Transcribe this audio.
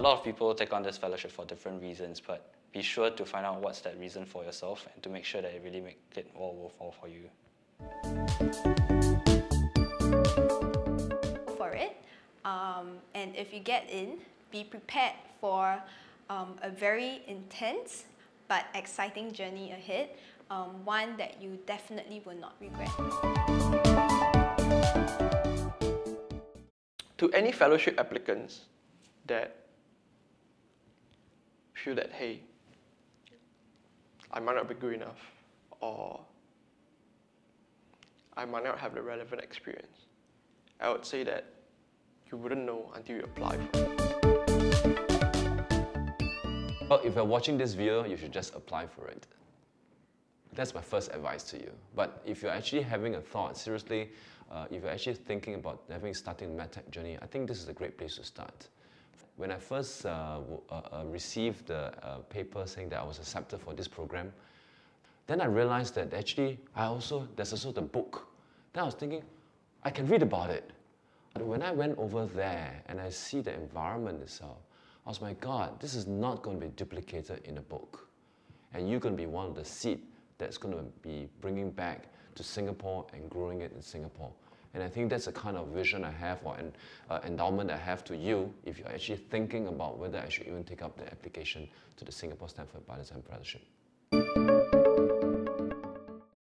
lot of people take on this fellowship for different reasons, but be sure to find out what's that reason for yourself and to make sure that it really makes it all worthwhile for you. For it, and if you get in, be prepared for a very intense but exciting journey ahead, one that you definitely will not regret. To any fellowship applicants that feel that, hey, I might not be good enough, or I might not have the relevant experience, I would say that you wouldn't know until you apply for it. Well, if you're watching this video, you should just apply for it. That's my first advice to you. But if you're actually having a thought, seriously, if you're actually thinking about starting a medtech journey, I think this is a great place to start. When I first received the paper saying that I was accepted for this program, then I realized that actually there's also the book. Then I was thinking, I can read about it. But when I went over there and I see the environment itself, I was like, God, this is not going to be duplicated in a book. And you're going to be one of the seed that's going to be bringing back to Singapore and growing it in Singapore. And I think that's the kind of vision I have, or an endowment I have to you if you're actually thinking about whether I should even take up the application to the Singapore Stanford Biodesign Fellowship.